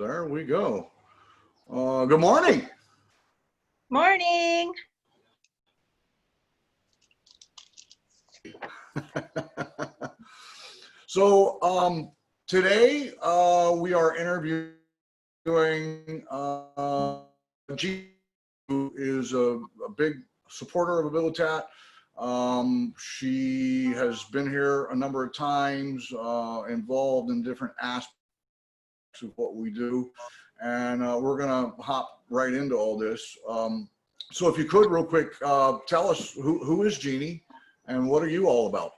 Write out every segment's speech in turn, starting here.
there we go. Good morning. Morning. So today we are interviewing Jeannie, who is a big supporter of Habilitat. She has been here a number of times, involved in different aspects of what we do, and we're gonna hop right into all this. So if you could real quick, tell us who is Jeannie and what are you all about?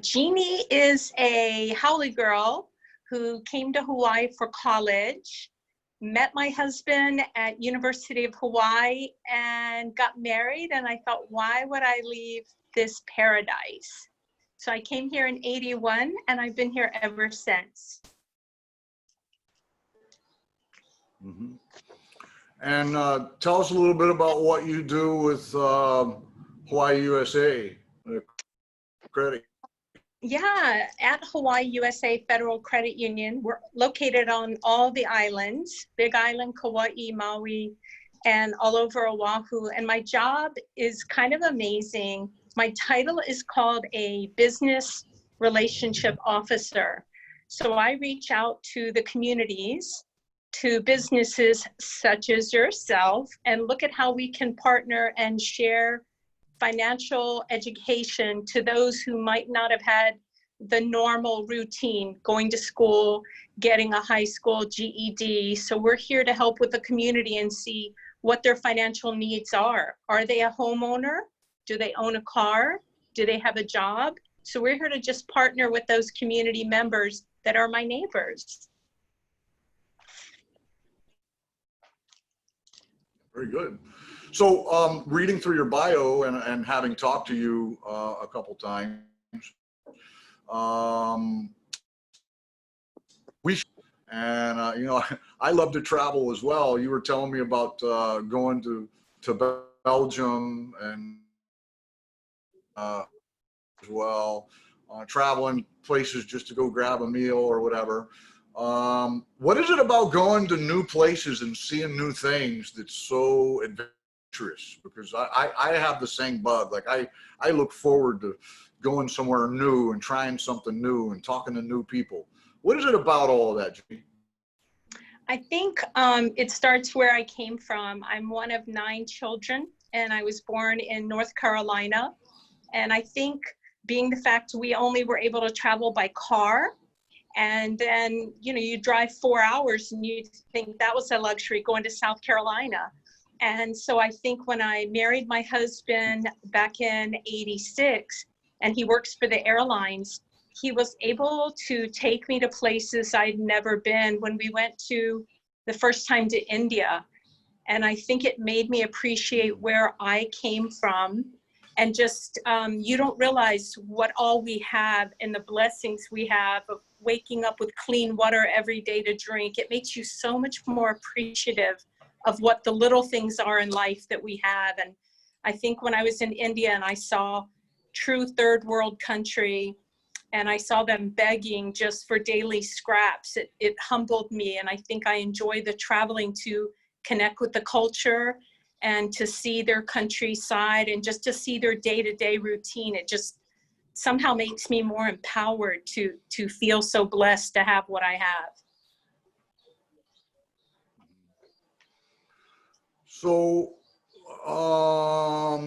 Jeannie is a Haole girl who came to Hawaii for college, met my husband at University of Hawaii and got married, and I thought, why would I leave this paradise? So I came here in '81 and I've been here ever since. Mm-hmm. And tell us a little bit about what you do with HawaiiUSA credit. Yeah, at HawaiiUSA Federal Credit Union, we're located on all the islands, Big Island, Kauai, Maui, and all over Oahu. And my job is kind of amazing. My title is called a Business Relationship Officer. So I reach out to the communities, to businesses such as yourself, and look at how we can partner and share financial education to those who might not have had the normal routine, going to school, getting a high school GED. So we're here to help with the community and see what their financial needs are. Are they a homeowner? Do they own a car? Do they have a job? So we're here to just partner with those community members that are my neighbors. Very good. So reading through your bio and having talked to you a couple times, you know, I love to travel as well. You were telling me about going to Belgium and as well, traveling places just to go grab a meal or whatever. What is it about going to new places and seeing new things that's so adventurous? Because I have the same bug. Like I look forward to going somewhere new and trying something new and talking to new people. What is it about all of that, Jeannie? I think it starts where I came from. I'm one of 9 children, and I was born in North Carolina. And I think being the fact we only were able to travel by car, and then, you know, you drive 4 hours and you think that was a luxury, going to South Carolina. And so I think when I married my husband back in '86, and he works for the airlines, he was able to take me to places I'd never been. When we went to the first time to India, and I think it made me appreciate where I came from. And just, you don't realize what all we have and the blessings we have of waking up with clean water every day to drink. It makes you so much more appreciative of what the little things are in life that we have. And I think when I was in India and I saw true third world country, and I saw them begging just for daily scraps, it humbled me. And I think I enjoy the traveling to connect with the culture and to see their countryside and just to see their day-to-day routine. It just somehow makes me more empowered to feel so blessed to have what I have. So a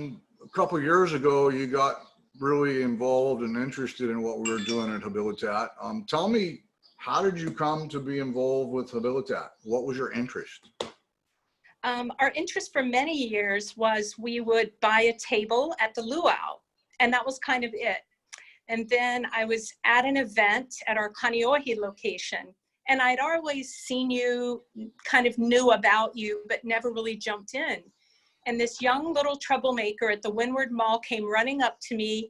couple of years ago, you got really involved and interested in what we were doing at Habilitat. Tell me, how did you come to be involved with Habilitat? What was your interest? Our interest for many years was we would buy a table at the luau, and that was kind of it. And then I was at an event at our Kaneohe location, and I'd always seen you, kind of knew about you, but never really jumped in. And this young little troublemaker at the Windward Mall came running up to me.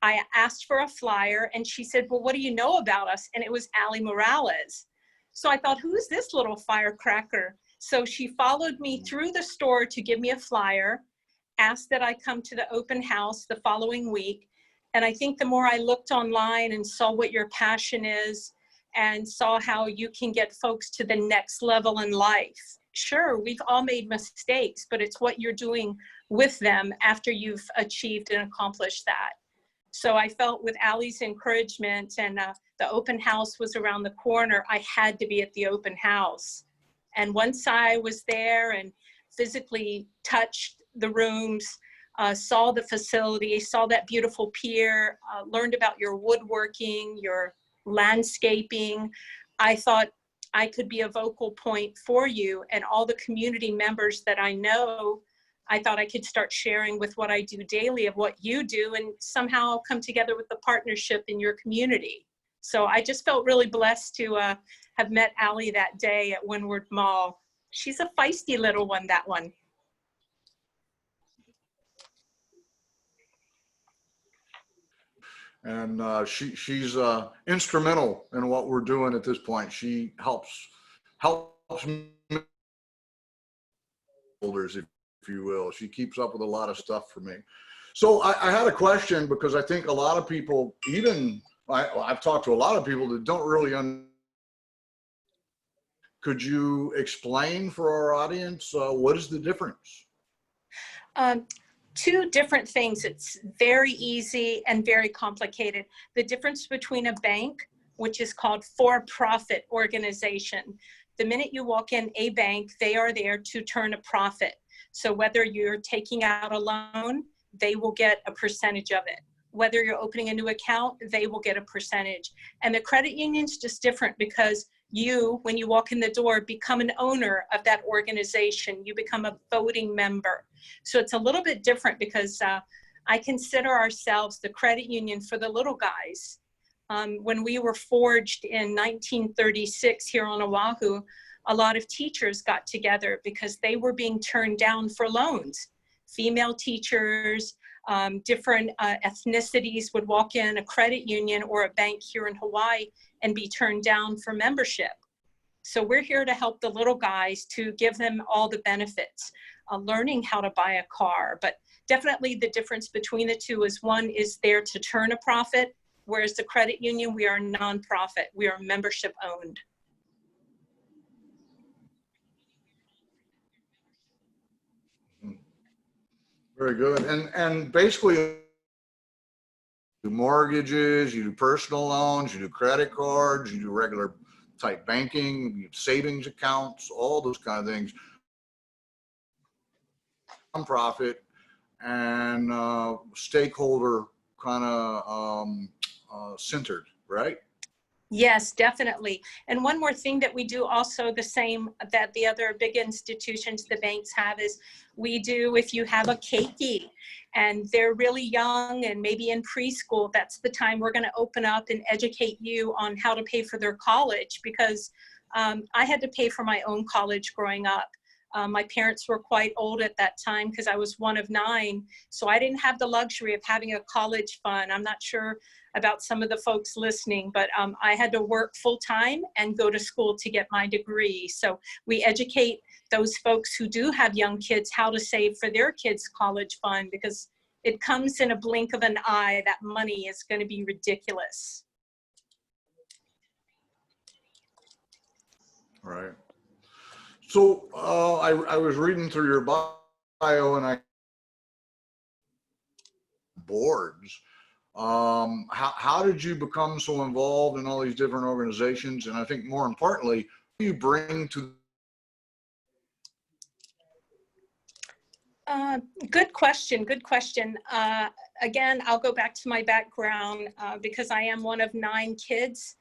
I asked for a flyer, and she said, well, what do you know about us? And it was Ali Morales. So I thought, who's this little firecracker? So she followed me through the store to give me a flyer, asked that I come to the open house the following week. And I think the more I looked online and saw what your passion is, and saw how you can get folks to the next level in life. Sure, we've all made mistakes, but it's what you're doing with them after you've achieved and accomplished that. So I felt with Allie's encouragement, and the open house was around the corner, I had to be at the open house. And once I was there and physically touched the rooms, saw the facility, saw that beautiful pier, learned about your woodworking, your landscaping, I thought I could be a vocal point for you, and all the community members that I know, I thought I could start sharing with what I do daily of what you do, and somehow come together with the partnership in your community. So I just felt really blessed to have met Allie that day at Windward Mall. She's a feisty little one, that one. And she's instrumental in what we're doing at this point. She helps holders, if you will. She keeps up with a lot of stuff for me. So I had a question, because I think a lot of people, even I've talked to a lot of people that don't really could you explain for our audience what is the difference? Two different things. It's very easy and very complicated. The difference between a bank, which is called for-profit organization. The minute you walk in a bank, they are there to turn a profit. So whether you're taking out a loan, they will get a percentage of it. Whether you're opening a new account, they will get a percentage. And the credit union's just different, because you, when you walk in the door, become an owner of that organization. You become a voting member. So it's a little bit different, because I consider ourselves the credit union for the little guys. When we were forged in 1936 here on Oahu, a lot of teachers got together because they were being turned down for loans. Female teachers, different ethnicities would walk in a credit union or a bank here in Hawaii and be turned down for membership. So we're here to help the little guys, to give them all the benefits, learning how to buy a car. But definitely the difference between the two is one is there to turn a profit, whereas the credit union, we are a nonprofit. We are membership owned. Very good. And basically, you do mortgages, you do personal loans, you do credit cards, you do regular type banking, you do savings accounts, all those kind of things. Nonprofit and stakeholder kind of centered, right? Yes, definitely. And one more thing that we do also the same that the other big institutions, the banks have, is we do, if you have a keiki and they're really young and maybe in preschool, that's the time we're going to open up and educate you on how to pay for their college, because I had to pay for my own college growing up. My parents were quite old at that time because I was one of 9. So I didn't have the luxury of having a college fund. I'm not sure about some of the folks listening, but I had to work full time and go to school to get my degree. So we educate those folks who do have young kids how to save for their kids' college fund, because it comes in a blink of an eye. That money is going to be ridiculous. Right. So I was reading through your bio, and boards. How did you become so involved in all these different organizations? And I think more importantly, what do you bring to? Good question. Good question. Again, I'll go back to my background because I am one of 9 kids.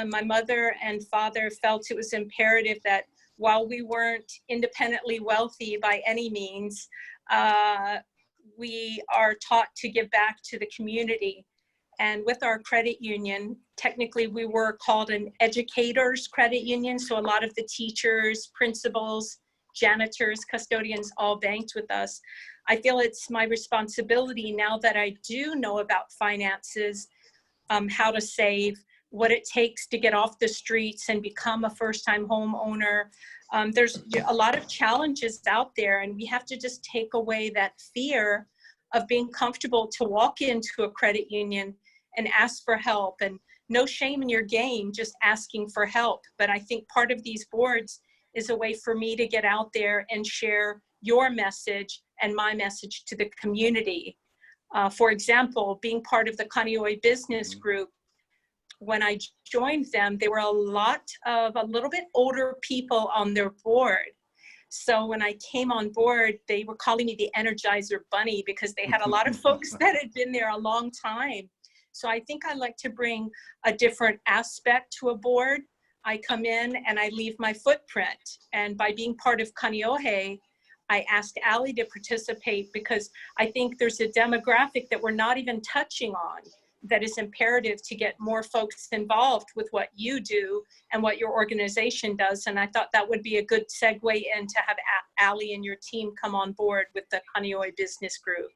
My mother and father felt it was imperative that while we weren't independently wealthy by any means, we are taught to give back to the community. And with our credit union, technically we were called an educators credit union. So a lot of the teachers, principals, janitors, custodians all banked with us. I feel it's my responsibility now that I do know about finances, how to save, what it takes to get off the streets and become a first-time homeowner. There's a lot of challenges out there, and we have to just take away that fear of being comfortable to walk into a credit union and ask for help. And no shame in your game, just asking for help. But I think part of these boards is a way for me to get out there and share your message and my message to the community. For example, being part of the Kaneohe Business Group, when I joined them, there were a little bit older people on their board. So when I came on board, they were calling me the Energizer Bunny because they had a lot of folks that had been there a long time. So I think I like to bring a different aspect to a board. I come in and I leave my footprint. And by being part of Kaneohe, I asked Allie to participate because I think there's a demographic that we're not even touching on that is imperative to get more folks involved with what you do and what your organization does. And I thought that would be a good segue in to have Allie and your team come on board with the Kaneohe Business Group.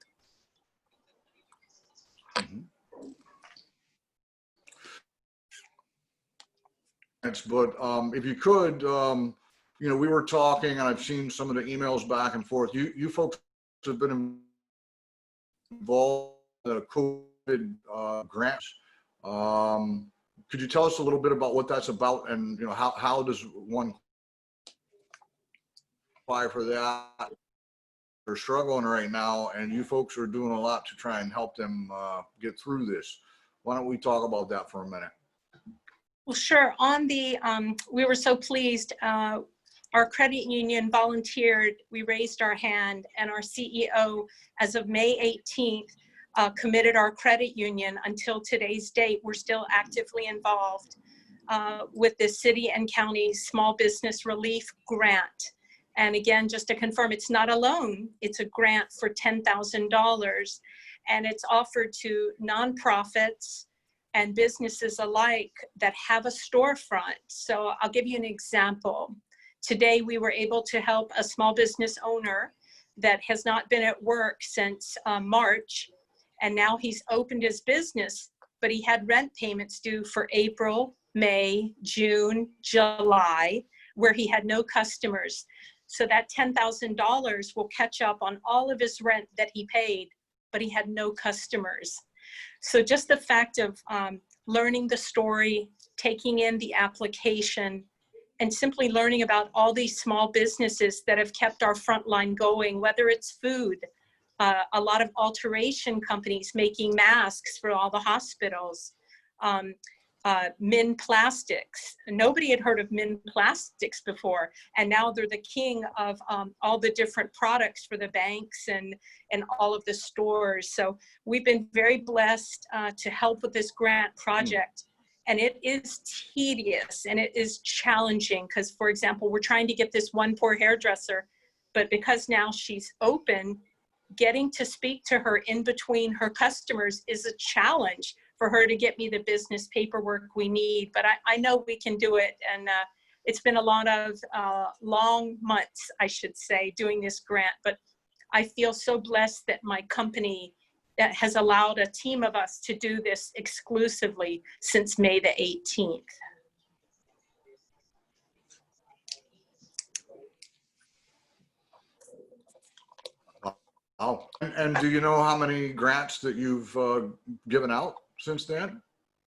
But if you could, you know, we were talking, and I've seen some of the emails back and forth. You folks have been involved in the COVID grants. Could you tell us a little bit about what that's about, and you know, how does one apply for that? They're struggling right now, and you folks are doing a lot to try and help them get through this. Why don't we talk about that for a minute? Well, sure. On the, we were so pleased. Our credit union volunteered. We raised our hand, and our CEO, as of May 18th, committed our credit union until today's date. We're still actively involved with the city and county small business relief grant. And again, just to confirm, it's not a loan. It's a grant for $10,000, and it's offered to nonprofits and businesses alike that have a storefront. So I'll give you an example. Today, we were able to help a small business owner that has not been at work since March, and now he's opened his business, but he had rent payments due for April, May, June, July, where he had no customers. So that $10,000 will catch up on all of his rent that he paid, but he had no customers. So just the fact of learning the story, taking in the application, and simply learning about all these small businesses that have kept our front line going, whether it's food, a lot of alteration companies making masks for all the hospitals, Min Plastics. Nobody had heard of Min Plastics before, and now they're the king of all the different products for the banks and all of the stores. So we've been very blessed to help with this grant project. And it is tedious and it is challenging because, for example, we're trying to get this one poor hairdresser, but because now she's open, getting to speak to her in between her customers is a challenge for her to get me the business paperwork we need. But I know we can do it. And it's been a lot of long months, I should say, doing this grant. But I feel so blessed that my company that has allowed a team of us to do this exclusively since May the 18th. Oh, and do you know how many grants that you've given out since then?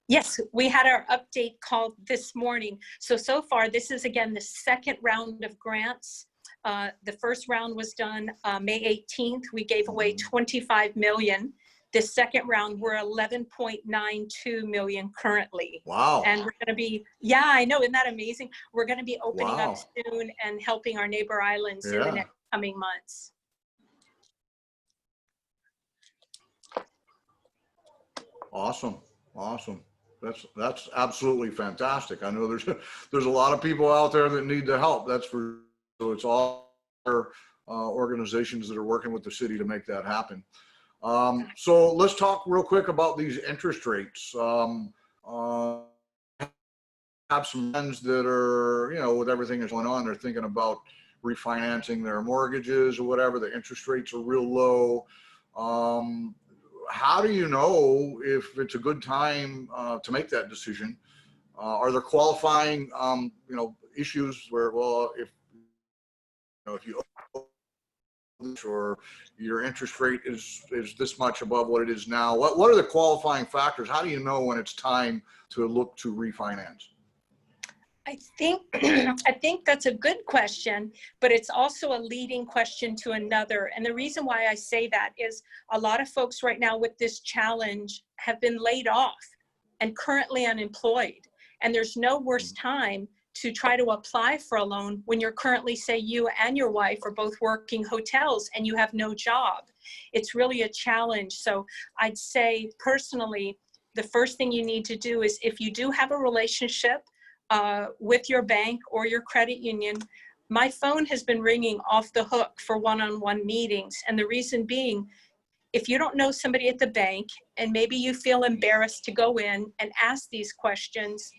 Yes, we had our update call this morning. So far, this is again the second round of grants. The first round was done May 18th. We gave away 25 million. The second round, we're 11.92 million currently. Wow. And we're gonna be, yeah, I know, isn't that amazing? We're gonna be opening up soon and helping our neighbor islands in the next coming months. Awesome, awesome. That's absolutely fantastic. I know there's a lot of people out there that need the help. That's for, so it's all organizations that are working with the city to make that happen. So let's talk real quick about these interest rates. Have some friends that are, you know, with everything that's going on, they're thinking about refinancing their mortgages or whatever. The interest rates are real low. How do you know if it's a good time to make that decision? Are there qualifying, you know, issues where, well, if you or your interest rate is this much above what it is now. What are the qualifying factors? How do you know when it's time to look to refinance? I think I think that's a good question, but it's also a leading question to another. And the reason why I say that is a lot of folks right now with this challenge have been laid off and currently unemployed. And there's no worse time to try to apply for a loan when you're currently, say, you and your wife are both working hotels and you have no job. It's really a challenge. So I'd say personally, the first thing you need to do is, if you do have a relationship with your bank or your credit union, my phone has been ringing off the hook for one-on-one meetings. And the reason being, if you don't know somebody at the bank and maybe you feel embarrassed to go in and ask these questions,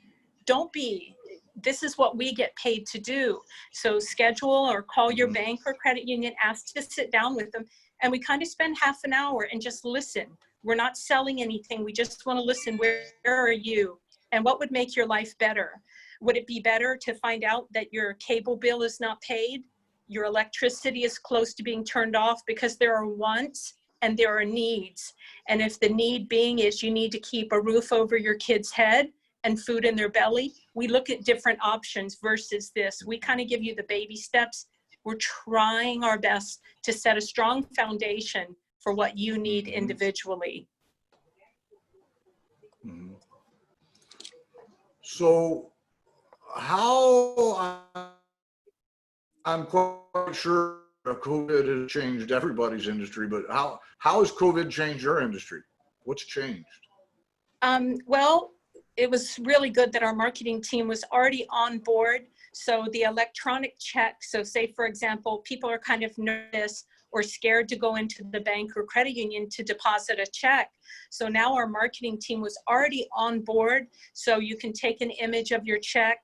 don't be. This is what we get paid to do. So schedule or call your bank or credit union, ask to sit down with them, and we kind of spend half an hour and just listen. We're not selling anything. We just want to listen. Where are you? And what would make your life better? Would it be better to find out that your cable bill is not paid, your electricity is close to being turned off? Because there are wants and there are needs. And if the need being is you need to keep a roof over your kid's head and food in their belly, we look at different options versus this. We kind of give you the baby steps. We're trying our best to set a strong foundation for what you need individually. So how, I'm quite sure COVID has changed everybody's industry, but how has COVID changed your industry? What's changed? Well, it was really good that our marketing team was already on board. So the electronic check, so say for example, people are kind of nervous or scared to go into the bank or credit union to deposit a check. So now our marketing team was already on board. So you can take an image of your check,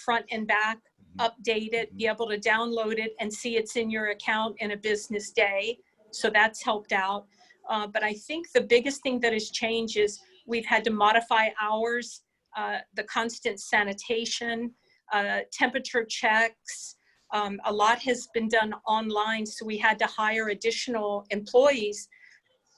front and back, update it, be able to download it and see it's in your account in a business day. So that's helped out. But I think the biggest thing that has changed is we've had to modify hours, the constant sanitation, temperature checks. A lot has been done online, so we had to hire additional employees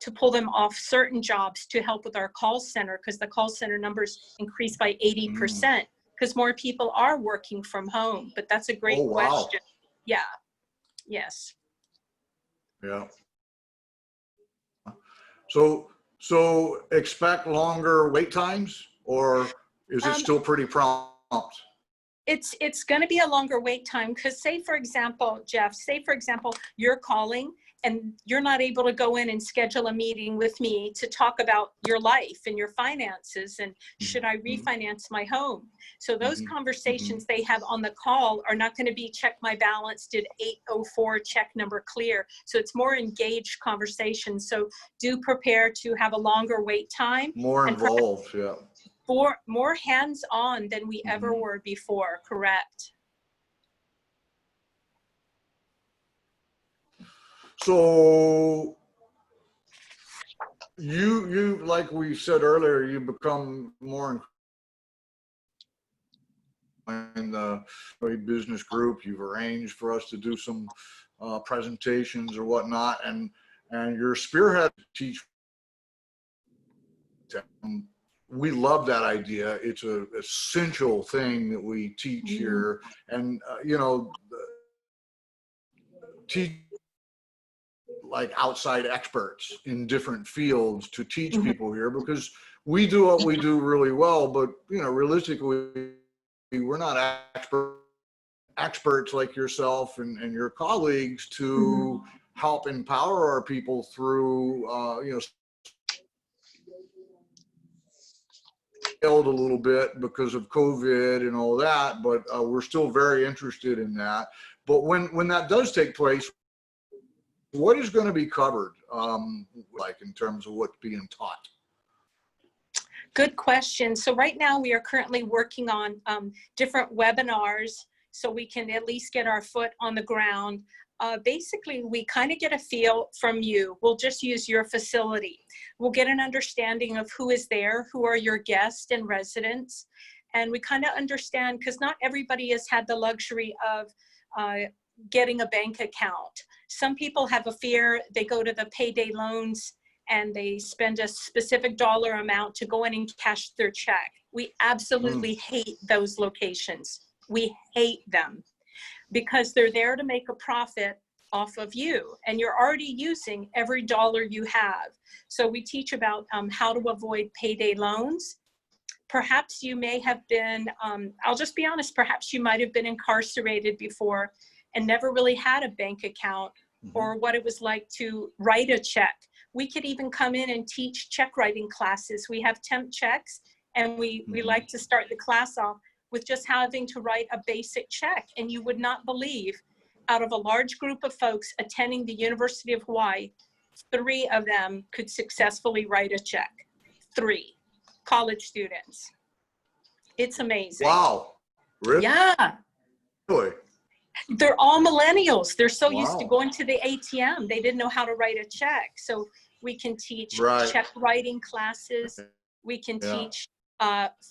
to pull them off certain jobs to help with our call center, because the call center numbers increased by 80%, because more people are working from home. But that's a great question. Yeah. Yes. Yeah. So expect longer wait times, or is it still pretty prompt? It's going to be a longer wait time, because say for example, Jeff, say for example, you're calling and you're not able to go in and schedule a meeting with me to talk about your life and your finances and should I refinance my home? So those conversations they have on the call are not going to be check my balance, did 804 check number clear. So it's more engaged conversation. So do prepare to have a longer wait time. More involved, yeah. More hands-on than we ever were before, correct? So you like we said earlier, you become more in the business group. You've arranged for us to do some presentations or whatnot, and your spearhead teach. We love that idea. It's an essential thing that we teach here, and you know, teach like outside experts in different fields to teach people here, because we do what we do really well, but you know, realistically, we're not experts like yourself and your colleagues to help empower our people through you know, failed a little bit because of COVID and all that, but we're still very interested in that. But when that does take place, what is going to be covered, like in terms of what's being taught? Good question. So right now we are currently working on different webinars so we can at least get our foot on the ground. Basically, we kind of get a feel from you. We'll just use your facility. We'll get an understanding of who is there, who are your guests and residents. And we kind of understand, because not everybody has had the luxury of getting a bank account. Some people have a fear. They go to the Payday loans and they spend a specific dollar amount to go in and cash their check. We absolutely hate those locations. We hate them because they're there to make a profit off of you, and you're already using every dollar you have. So we teach about how to avoid payday loans. Perhaps you may have been, I'll just be honest, perhaps you might have been incarcerated before and never really had a bank account or what it was like to write a check. We could even come in and teach check writing classes. We have temp checks, and we like to start the class off with just having to write a basic check. And you would not believe, out of a large group of folks attending the University of Hawaii, 3 of them could successfully write a check. 3 college students. It's amazing. Wow. Really? Yeah. Really? They're all millennials. They're so used to going to the ATM. They didn't know how to write a check. So we can teach check writing classes. We can teach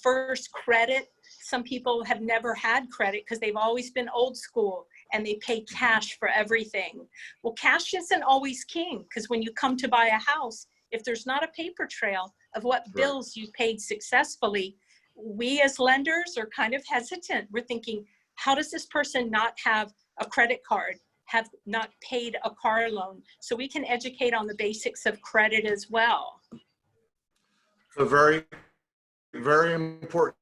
first credit. Some people have never had credit because they've always been old school and they pay cash for everything. Well, cash isn't always king, because when you come to buy a house, if there's not a paper trail of what bills you paid successfully, we as lenders are kind of hesitant. We're thinking, how does this person not have a credit card, have not paid a car loan? So we can educate on the basics of credit as well. A very, very important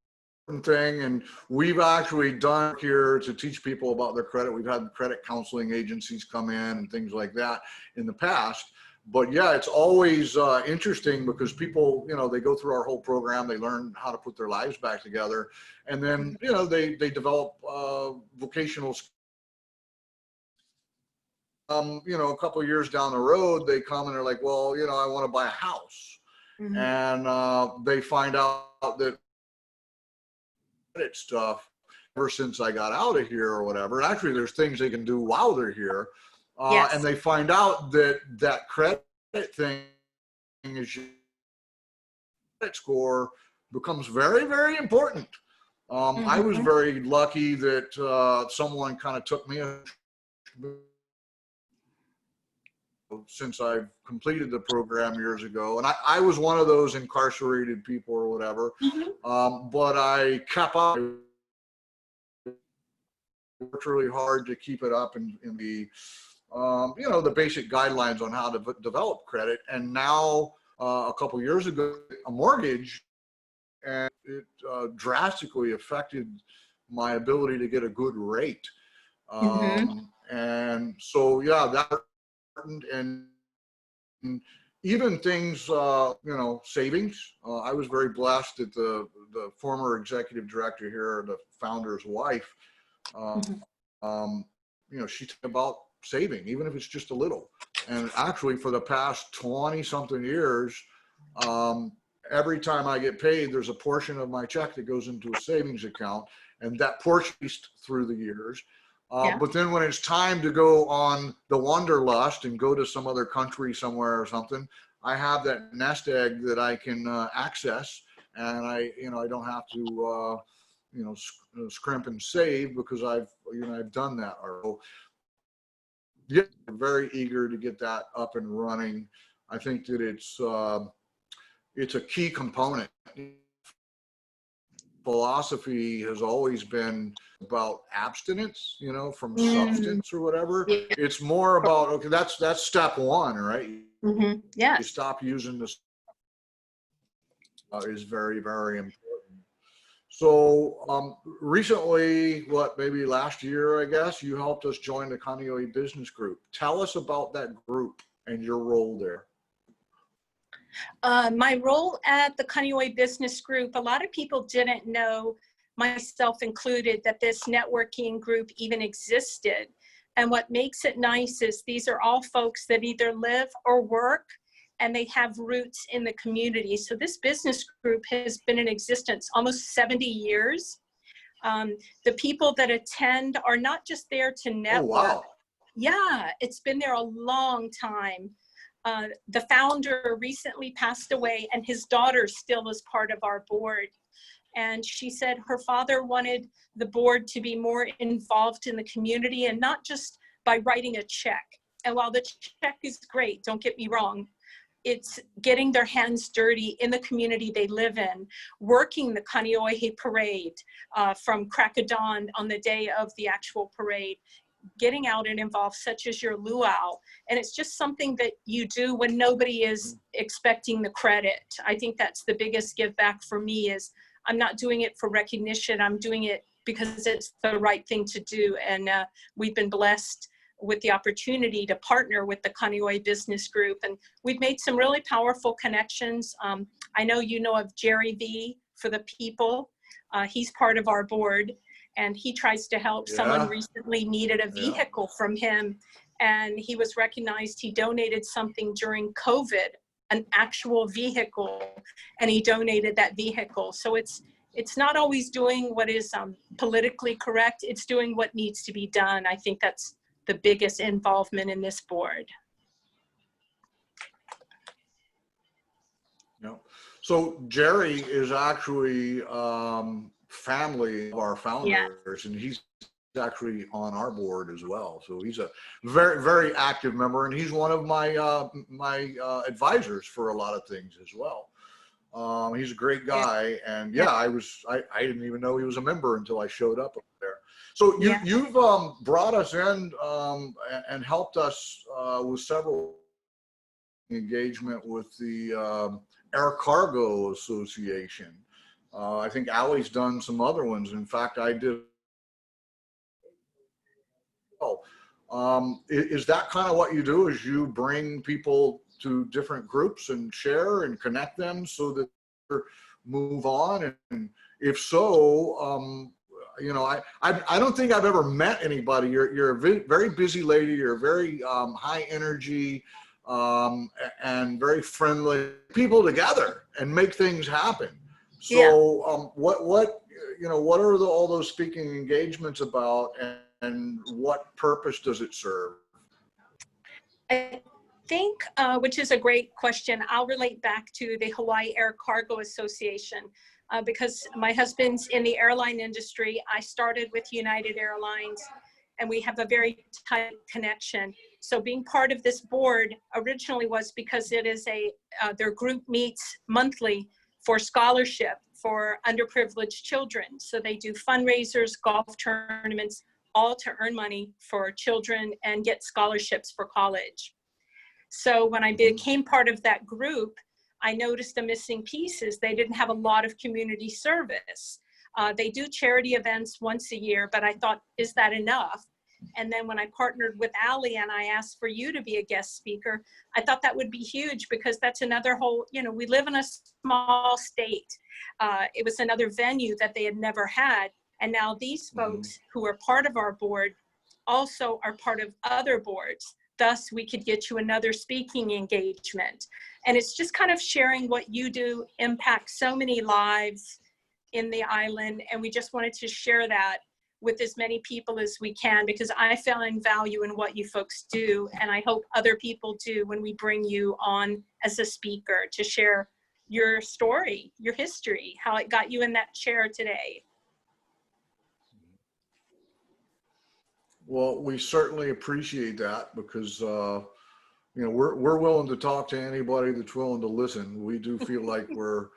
thing, and we've actually done here to teach people about their credit. We've had credit counseling agencies come in and things like that in the past. But yeah, it's always interesting because people, you know, they go through our whole program, they learn how to put their lives back together, and then, you know, they develop vocational skills. You know, a couple of years down the road, they come and they're like, well, you know, I want to buy a house. And they find out that credit stuff ever since I got out of here or whatever. Actually, there's things they can do while they're here. And they find out that that credit thing is your credit score becomes very, very important. I was very lucky that someone kind of took me since I've completed the program years ago. And I was one of those incarcerated people or whatever. But I kept up, worked really hard to keep it up and be, you know, the basic guidelines on how to develop credit. And now, a couple years ago, a mortgage, and it drastically affected my ability to get a good rate. And so, yeah, that, and even things, you know, savings. I was very blessed that the former executive director here, the founder's wife, you know, she talked about saving, even if it's just a little. And actually, for the past 20-something years, every time I get paid, there's a portion of my check that goes into a savings account, and that portion through the years. But then when it's time to go on the wanderlust and go to some other country somewhere or something, I have that nest egg that I can access, and I don't have to, you know, scrimp and save because I've done that. Yeah, I'm very eager to get that up and running. I think that it's a key component. Philosophy has always been about abstinence, you know, from substance or whatever. It's more about, okay, that's step one, right? Yeah. You stop using this is very, very important. So recently, maybe last year, I guess, you helped us join the Kaneohe Business Group. Tell us about that group and your role there. My role at the Kaneohe Business Group, a lot of people didn't know, myself included, that this networking group even existed. And what makes it nice is these are all folks that either live or work, and they have roots in the community. So this business group has been in existence almost 70 years. The people that attend are not just there to network. Oh, wow. Yeah, it's been there a long time. The founder recently passed away, and his daughter still is part of our board. And she said her father wanted the board to be more involved in the community and not just by writing a check. And while the check is great, don't get me wrong, it's getting their hands dirty in the community they live in, working the Kaneohe parade from crack of dawn on the day of the actual parade, getting out and involved, such as your luau. And it's just something that you do when nobody is expecting the credit. I think that's the biggest give back for me is I'm not doing it for recognition. I'm doing it because it's the right thing to do. And we've been blessed with the opportunity to partner with the Kaneohe Business Group. And we've made some really powerful connections. I know you know of Jerry V for the People. He's part of our board and he tries to help. Yeah. Someone recently needed a vehicle from him and he was recognized. He donated something during COVID, an actual vehicle, and he donated that vehicle. So it's not always doing what is politically correct. It's doing what needs to be done. I think that's the biggest involvement in this board. Yeah. So Jerry is actually family of our founders, and he's actually on our board as well. So he's a very, very active member, and he's one of my advisors for a lot of things as well. He's a great guy, and I didn't even know he was a member until I showed up there. So you've brought us in and helped us with several engagement with the Air Cargo Association. I think Allie's done some other ones. In fact, I did. Is that kind of what you do? Is you bring people to different groups and share and connect them so that they move on? And if so, you know, I don't think I've ever met anybody. You're a very busy lady. You're very high energy and very friendly. People together and make things happen. So what you know, what are all those speaking engagements about, and what purpose does it serve? I think, which is a great question, I'll relate back to the Hawaii Air Cargo Association because my husband's in the airline industry. I started with United Airlines and we have a very tight connection. So being part of this board originally was because it is their group meets monthly for scholarship for underprivileged children. So they do fundraisers, golf tournaments, all to earn money for children and get scholarships for college. So when I became part of that group, I noticed the missing pieces. They didn't have a lot of community service. They do charity events once a year, but I thought, is that enough? And then when I partnered with Allie and I asked for you to be a guest speaker, I thought that would be huge because that's another whole, you know, we live in a small state. It was another venue that they had never had. And now these folks who are part of our board also are part of other boards. Thus, we could get you another speaking engagement. And it's just kind of sharing what you do impacts so many lives in the island. And we just wanted to share that with as many people as we can because I find value in what you folks do. And I hope other people do when we bring you on as a speaker to share your story, your history, how it got you in that chair today. Well, we certainly appreciate that because, you know, we're willing to talk to anybody that's willing to listen. We do feel like we're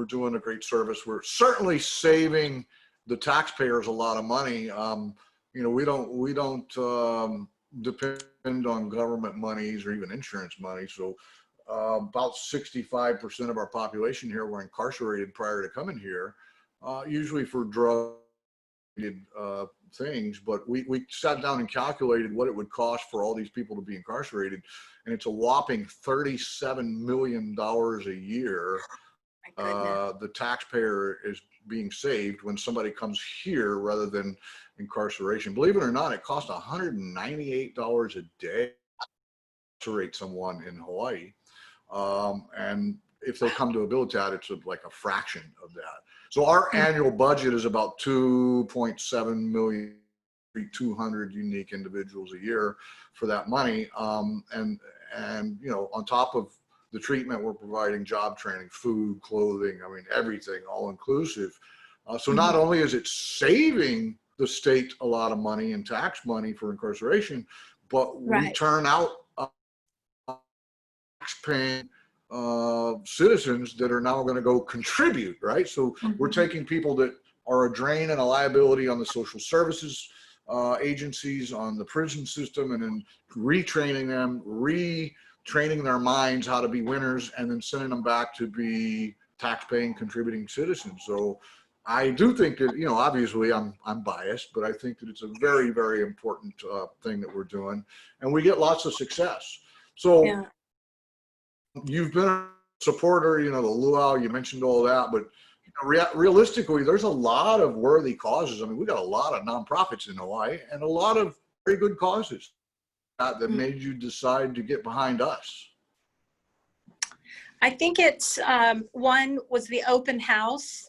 doing a great service. We're certainly saving the taxpayers a lot of money. You know, we don't depend on government monies or even insurance money. So about 65% of our population here were incarcerated prior to coming here, usually for drug things, but we sat down and calculated what it would cost for all these people to be incarcerated, and it's a whopping $37 million a year. The taxpayer is being saved when somebody comes here rather than incarceration. Believe it or not, it costs $198 a day to rate someone in Hawaii, and if they come to Habilitat, it's like a fraction of that. So our annual budget is about 2.7 million, 200 unique individuals a year for that money. And you know, on top of the treatment, we're providing job training, food, clothing, I mean, everything, all inclusive. So not only is it saving the state a lot of money in tax money for incarceration, but we turn out tax-paying citizens that are now going to go contribute, right? So we're taking people that are a drain and a liability on the social services agencies, on the prison system, and then retraining them, retraining their minds how to be winners, and then sending them back to be tax-paying, contributing citizens. So I do think that, you know, obviously I'm biased, but I think that it's a very, very important thing that we're doing, and we get lots of success. So you've been a supporter, you know, the luau, you mentioned all that, but realistically, there's a lot of worthy causes. I mean, we got a lot of nonprofits in Hawaii and a lot of very good causes that made you decide to get behind us. I think it's, one was the open house,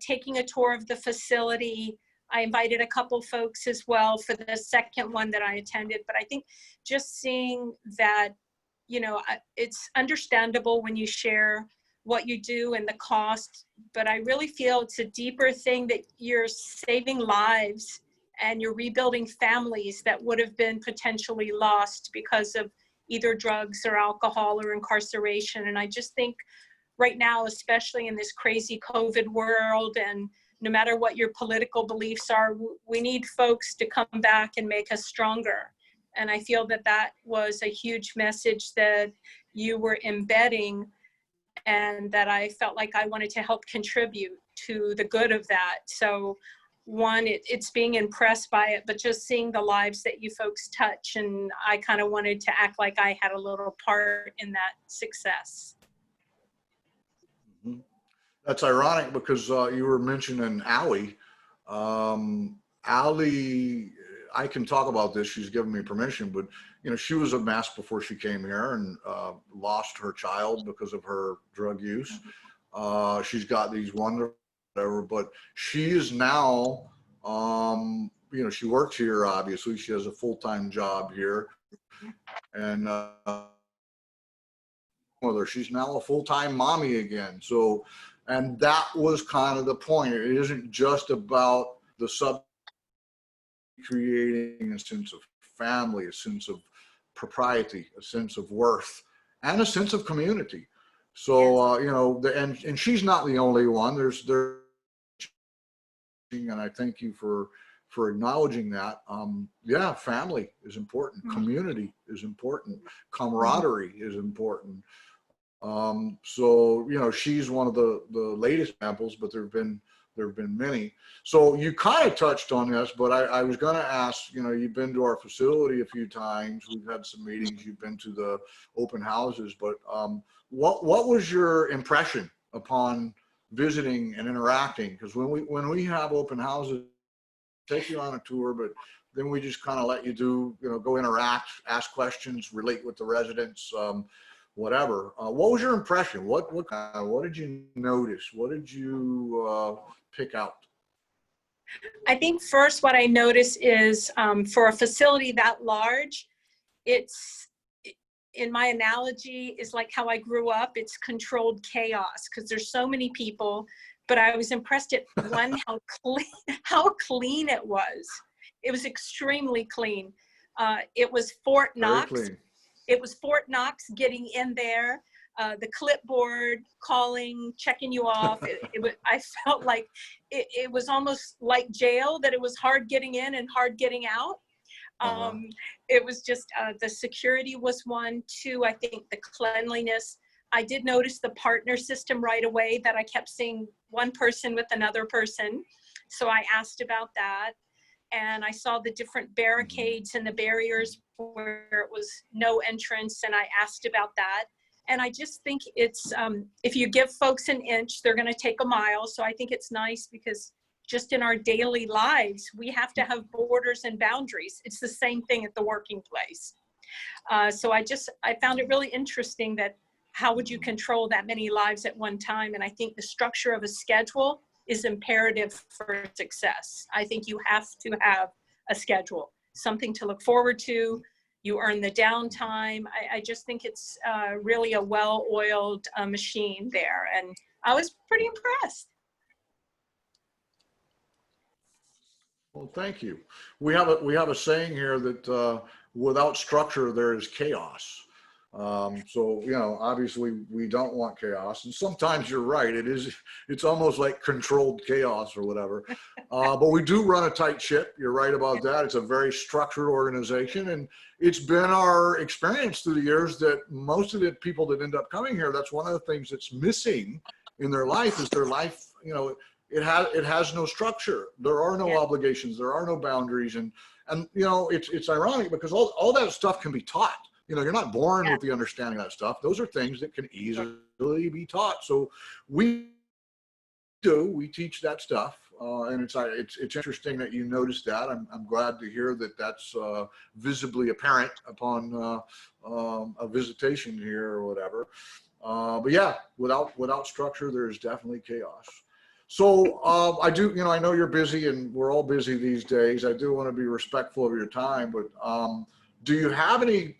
taking a tour of the facility. I invited a couple folks as well for the second one that I attended, but I think just seeing that, you know, it's understandable when you share what you do and the cost, but I really feel it's a deeper thing that you're saving lives and you're rebuilding families that would have been potentially lost because of either drugs or alcohol or incarceration. And I just think right now, especially in this crazy COVID world, and no matter what your political beliefs are, we need folks to come back and make us stronger. And I feel that that was a huge message that you were embedding, and that I felt like I wanted to help contribute to the good of that. So one, it's being impressed by it, but just seeing the lives that you folks touch. And I kind of wanted to act like I had a little part in that success. That's ironic because you were mentioning Allie. Allie, I can talk about this. She's given me permission, but you know, she was a mess before she came here and lost her child because of her drug use. She's got these wonderful, whatever, but she is now, you know, she works here. Obviously, she has a full-time job here, and she's now a full-time mommy again. So, and that was kind of the point. It isn't just about the creating a sense of family, a sense of propriety, a sense of worth, and a sense of community. So, you know, and she's not the only one. There's, and I thank you for acknowledging that. Yeah, family is important. Community is important. Camaraderie is important. So, you know, she's one of the latest examples, but there have been many. So you kind of touched on this, but I was going to ask, you know, you've been to our facility a few times. We've had some meetings. You've been to the open houses, but what was your impression upon visiting and interacting? Because when we have open houses, take you on a tour, but then we just kind of let you do, you know, go interact, ask questions, relate with the residents, whatever. What was your impression? What did you notice? What did you pick out? I think first what I noticed is for a facility that large, it's, in my analogy, is like how I grew up. It's controlled chaos because there's so many people, but I was impressed at one, how clean it was. It was extremely clean. It was Fort Knox. It was Fort Knox getting in there, the clipboard, calling, checking you off. I felt like it was almost like jail, that it was hard getting in and hard getting out. It was just, the security was one. Two, I think the cleanliness. I did notice the partner system right away, that I kept seeing one person with another person. So I asked about that. And I saw the different barricades and the barriers where it was no entrance, and I asked about that. And I just think it's, if you give folks an inch, they're gonna take a mile. So I think it's nice because just in our daily lives, we have to have borders and boundaries. It's the same thing at the working place. So I found it really interesting that how would you control that many lives at one time? And I think the structure of a schedule is imperative for success. I think you have to have a schedule, something to look forward to. You earn the downtime. I just think it's really a well-oiled machine there. And I was pretty impressed. Well, thank you. We have a saying here that without structure there is chaos. So obviously we don't want chaos, and sometimes you're right. It's almost like controlled chaos or whatever. But we do run a tight ship. You're right about that. It's a very structured organization, and it's been our experience through the years that most of the people that end up coming here, that's one of the things that's missing in their life is their life. It has no structure. There are no obligations. There are no boundaries, and it's ironic because all that stuff can be taught. You're not born with the understanding of that stuff. Those are things that can easily be taught. So we teach that stuff, and it's interesting that you noticed that. I'm glad to hear that that's visibly apparent upon a visitation here or whatever. But yeah, without structure, there's definitely chaos. So I know you're busy, and we're all busy these days. I do want to be respectful of your time, but do you have any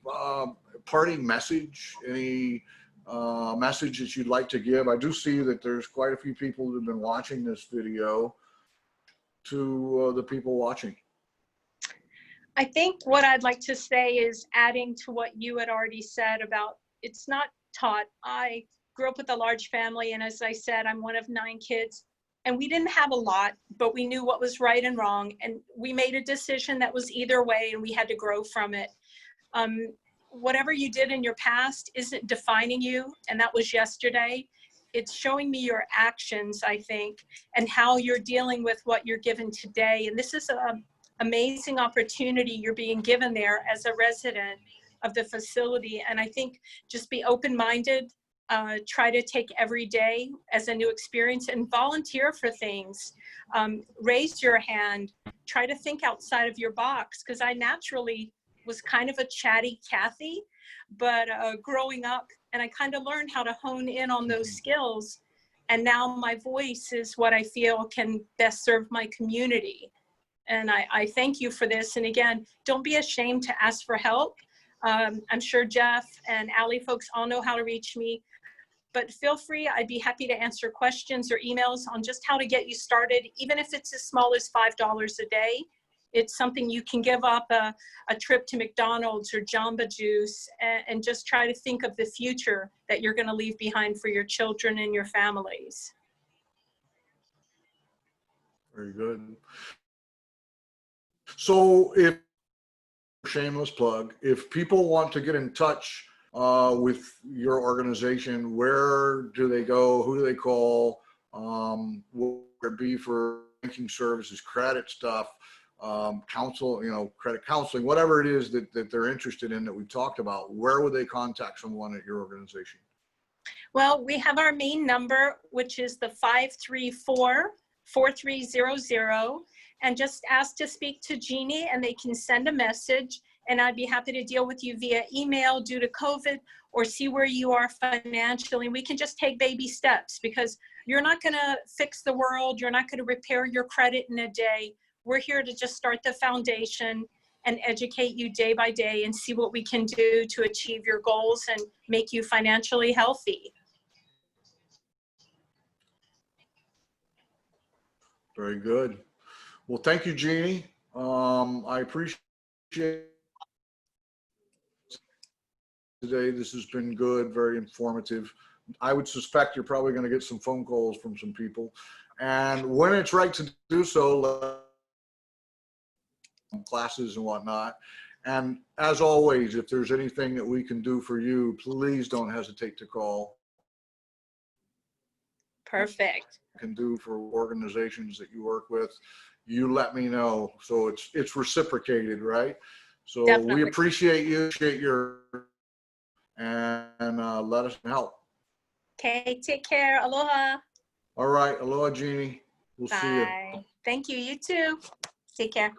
parting message, any message that you'd like to give? I do see that there's quite a few people that have been watching this video. To the people watching, I think what I'd like to say is adding to what you had already said about it's not taught. I grew up with a large family, and as I said, I'm one of 9 kids, and we didn't have a lot, but we knew what was right and wrong, and we made a decision that was either way, and we had to grow from it. Whatever you did in your past isn't defining you, and that was yesterday. It's showing me your actions, I think, and how you're dealing with what you're given today. And this is an amazing opportunity you're being given there as a resident of the facility. And I think just be open-minded, try to take every day as a new experience and volunteer for things. Raise your hand, try to think outside of your box, because I naturally was kind of a chatty Kathy, but growing up, and I kind of learned how to hone in on those skills. And now my voice is what I feel can best serve my community. And I thank you for this. And again, don't be ashamed to ask for help. I'm sure Jeff and Allie folks all know how to reach me, but feel free. I'd be happy to answer questions or emails on just how to get you started, even if it's as small as $5 a day. It's something you can give up a trip to McDonald's or Jamba Juice and just try to think of the future that you're going to leave behind for your children and your families. Very good. So shameless plug, if people want to get in touch with your organization, where do they go? Who do they call? Will it be for banking services, credit stuff? Counsel, credit counseling, whatever it is that they're interested in that we've talked about, where would they contact someone at your organization? Well, we have our main number, which is the 534-4300, and just ask to speak to Jeannie and they can send a message, and I'd be happy to deal with you via email due to COVID or see where you are financially. We can just take baby steps because you're not going to fix the world. You're not going to repair your credit in a day. We're here to just start the foundation and educate you day by day and see what we can do to achieve your goals and make you financially healthy. Very good. Well, thank you, Jeannie. I appreciate today. This has been good, very informative. I would suspect you're probably going to get some phone calls from some people. And when it's right to do so, classes and whatnot. And as always, if there's anything that we can do for you, please don't hesitate to call. Perfect. Can do for organizations that you work with, you let me know. So it's reciprocated, right? So Definitely. we appreciate you, and let us help. Okay, take care. Aloha. All right, aloha, Jeannie. We'll see you. Bye. Thank you. You too. Take care.